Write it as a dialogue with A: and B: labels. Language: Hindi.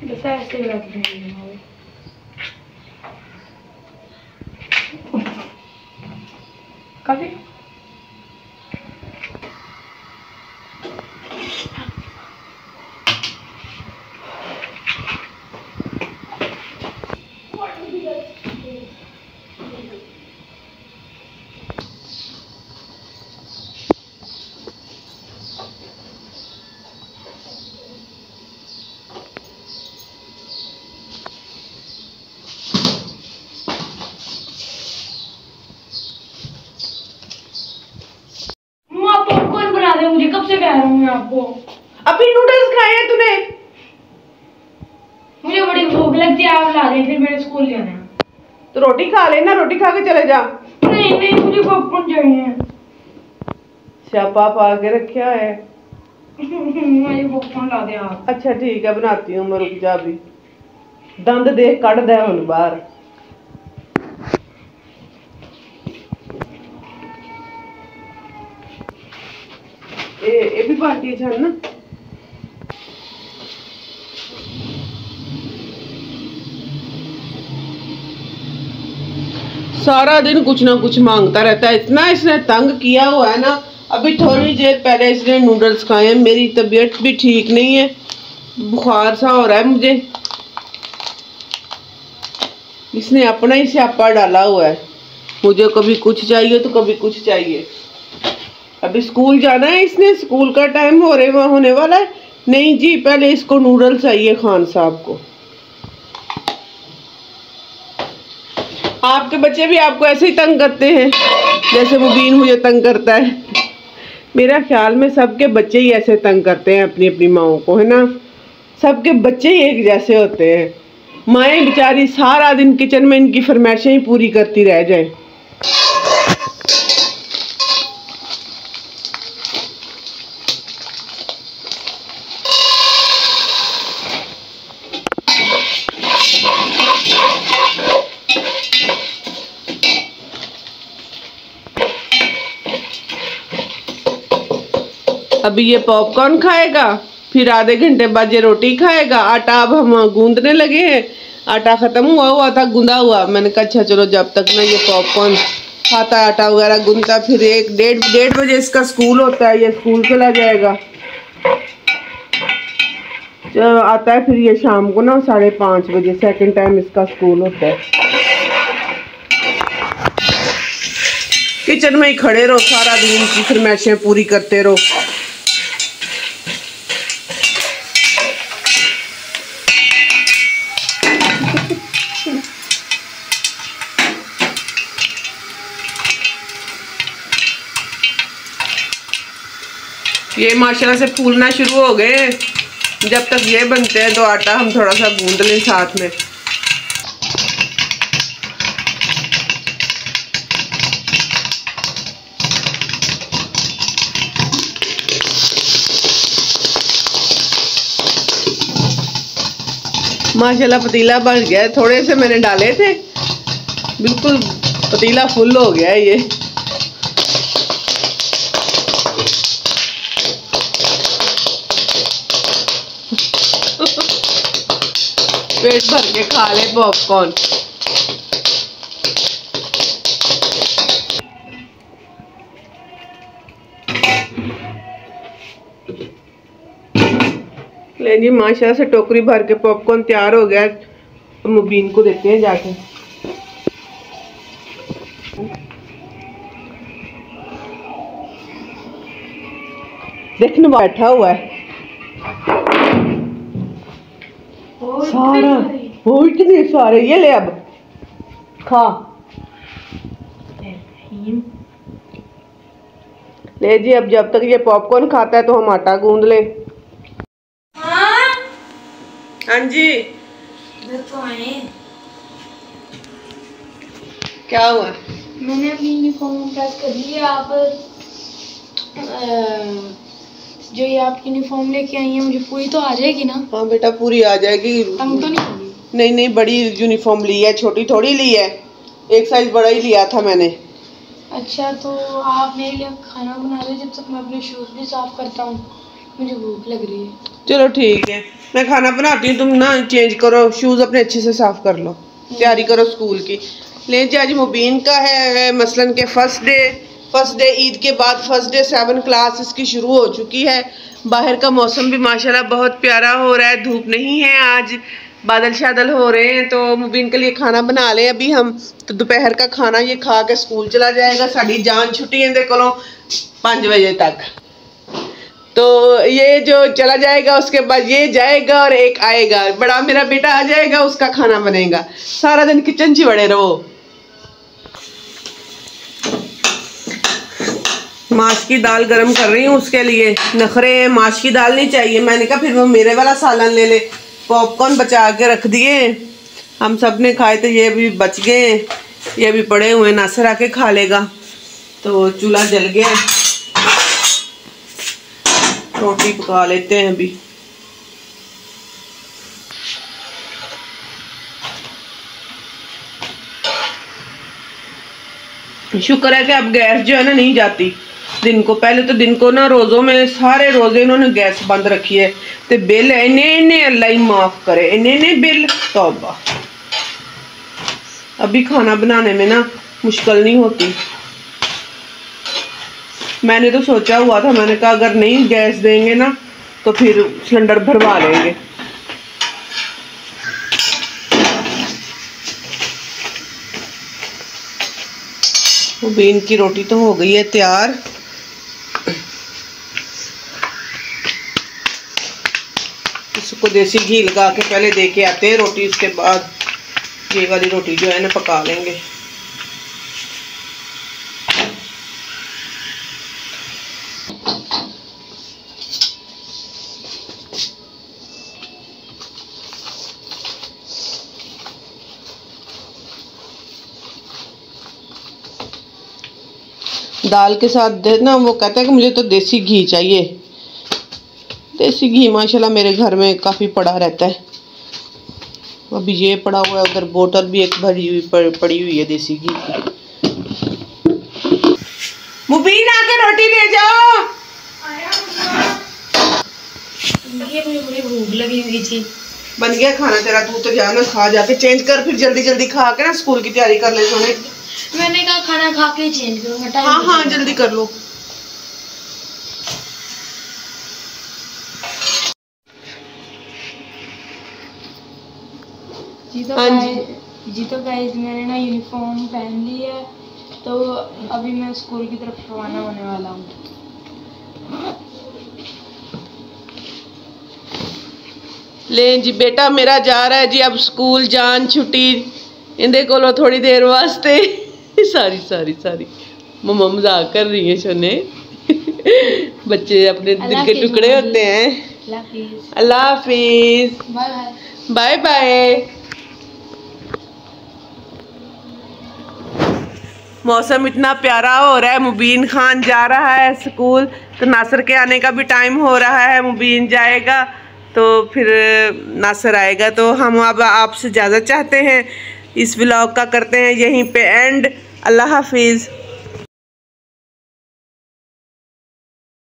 A: जैसा ऐसे रख देंगे काफी मुझे कब से कह रहा हूँ मैं आपको।
B: अभी नूडल्स खाए हैं तूने?
A: मुझे बड़ी भूख लगती है, आप ला दें, फिर मेरे स्कूल जाना है।
B: तो रोटी खा लेना, रोटी खा के चले जा।
A: नहीं नहीं, मुझे पॉपकॉर्न चाहिए।
B: स्यापा पा के रखा है।
A: मुझे पॉपकॉर्न ला दे आप।
B: अच्छा ठीक है, बनाती हूँ मैं, रुक जा। भी दंद देख कड़ दे हुन बाहर। ये भी पार्टी है ना। सारा दिन कुछ ना कुछ मांगता रहता है, इतना इसने तंग किया हुआ है ना। अभी थोड़ी देर पहले इसने नूडल्स खाए हैं। मेरी तबीयत भी ठीक नहीं है, बुखार सा हो रहा है मुझे। इसने अपना ही स्यापा डाला हुआ है, मुझे कभी कुछ चाहिए तो कभी कुछ चाहिए। अभी स्कूल जाना है, इसने स्कूल का टाइम होने वाला है। नहीं जी, पहले इसको नूडल्स चाहिए खान साहब को। आपके बच्चे भी आपको ऐसे ही तंग करते हैं जैसे मुबीन मुझे तंग करता है? मेरा ख्याल में सबके बच्चे ही ऐसे तंग करते हैं अपनी अपनी माओं को, है ना। सबके बच्चे ही एक जैसे होते हैं। माएँ बेचारी सारा दिन किचन में इनकी फरमाइशें ही पूरी करती रह जाए। अभी ये पॉपकॉर्न खाएगा, फिर आधे घंटे बाद ये रोटी खाएगा। आटा अब हम गूंदने लगे हैं, आटा खत्म हुआ था गूंदा हुआ। मैंने कहा अच्छा चलो जब तक ना ये पॉपकॉर्न खाता है, आटा वगैरह गूंदता, फिर डेढ़ बजे इसका स्कूल होता है, ये स्कूल चला जाएगा। जब आता है फिर ये शाम को ना 5:30 बजे, सेकंड टाइम इसका स्कूल होता है। किचन में ही खड़े रहो सारा दिन, की फरमाइशें पूरी करते रहो। ये माशाल्लाह से फूलना शुरू हो गए। जब तक ये बनते हैं तो आटा हम थोड़ा सा गूंद लें साथ में। माशाल्लाह पतीला बन गया है। थोड़े से मैंने डाले थे, बिल्कुल पतीला फुल हो गया है ये। पेट भर के खा ले पॉपकॉर्न। ले जी, माशाल्लाह से टोकरी भर के पॉपकॉर्न तैयार हो गया। तो मुबीन को देते हैं जाके। देखने बैठा हुआ है सारा। वो इतने सारे, ये ले अब खा। ले जी, अब जब तक ये पॉपकॉर्न खाता है तो हम आटा गूंद ले। हाँ जी,
A: तो आए।
B: क्या हुआ?
A: मैंने अपनी यूनिफॉर्म प्रेस कर ली। आप जो ये आपकी यूनिफॉर्म लेके आई है, मुझे पूरी तो आ जाएगी ना?
B: हाँ बेटा, पूरी आ जाएगी।
A: तंग तो नहीं होगी?
B: नहीं नहीं, बड़ी यूनिफॉर्म ली है, छोटी थोड़ी ली है। एक साइज बड़ा ही लिया था मैंने।
A: अच्छा, तो आप मेरे लिए खाना बना लें जब तक मैं अपने शूज़ भी साफ करता हूँ। मुझे भूख लग रही है।
B: चलो ठीक है, मैं खाना बनाती हूँ, तुम ना चेंज करो, शूज़ अपने अच्छे से साफ कर लो, तैयारी करो स्कूल की। ले जी, आज मुबीन का है मसलन के फर्स्ट डे ईद के बाद फर्स्ट डे 7 क्लास इसकी शुरू हो चुकी है। बाहर का मौसम भी माशाल्लाह बहुत प्यारा हो रहा है, धूप नहीं है आज, बादल शादल हो रहे हैं। तो मुबीन के लिए खाना बना लें अभी हम, तो दोपहर का खाना ये खा के स्कूल चला जाएगा। साड़ी जान छुट्टी है देखो 5 बजे तक, तो ये जो चला जाएगा उसके बाद ये जाएगा और एक आएगा, बड़ा मेरा बेटा आ जाएगा, उसका खाना बनेगा। सारा दिन किचन ची बड़े रहो। माश की दाल गरम कर रही हूँ, उसके लिए नखरे हैं, माश की दाल नहीं चाहिए। मैंने कहा फिर वो मेरे वाला सालन ले ले। पॉपकॉर्न बचा के रख दिए, हम सब ने खाए थे, ये भी बच गए, ये भी पड़े हुए, नासर आके खा लेगा। तो चूल्हा जल गया, रोटी पका लेते हैं अभी। शुक्र है कि अब गैस जो है ना नहीं जाती दिन को। पहले तो दिन को ना रोज़ों में सारे रोज़े इन्होंने गैस बंद रखी है, तो बिल इन्ने अल्लाह ही माफ़ करे, इन्ने बिल तौबा। अभी खाना बनाने में ना मुश्किल नहीं होती। मैंने तो सोचा हुआ था, मैंने कहा अगर नहीं गैस देंगे ना तो फिर सिलेंडर भरवा लेंगे। मुबीन की रोटी तो हो गई है तैयार। इसको देसी घी लगा के पहले दे के आते हैं रोटी, उसके बाद ये वाली रोटी जो है ना पका लेंगे। दाल के साथ देना, वो कहता है कि मुझे तो देसी घी चाहिए। देसी घी माशाल्लाह मेरे घर में काफ़ी पड़ा रहता है। अभी ये पड़ा हुआ है, उधर बोतल भी एक भरी हुई पड़ी हुई है देसी घी की। मुबीन आके रोटी ले जाओ।
A: मुझे बड़ी भूख लगी हुई थी।
B: बन गया खाना तेरा, तू तो जाना खा, जाके चेंज कर, फिर जल्दी जल्दी खा के ना स्कूल की तैयारी कर ले सोने।
A: मैंने कहा खाना खा के चेंज करूंगा।
B: हाँ जल्दी कर लो।
A: जी तो गाइस मैंने ना यूनिफॉर्म पहन ली है, तो अभी मैं स्कूल की तरफ रवाना होने वाला हूँ।
B: ले जी बेटा मेरा जा रहा है जी अब स्कूल, जान छुट्टी इंदे कोलो थोड़ी देर वास्ते। सारी मम्मा मजाक कर रही है सोने। बच्चे अपने दिल के टुकड़े होते हैं। अल्लाह हाफिज, बाय बाय। मौसम इतना प्यारा हो रहा है, मुबीन खान जा रहा है स्कूल, तो नासर के आने का भी टाइम हो रहा है। मुबीन जाएगा तो फिर नासर आएगा। तो हम अब आपसे इजाज़त चाहते हैं, इस व्लॉग का करते हैं यहीं पे एंड। अल्लाह हाफिज़।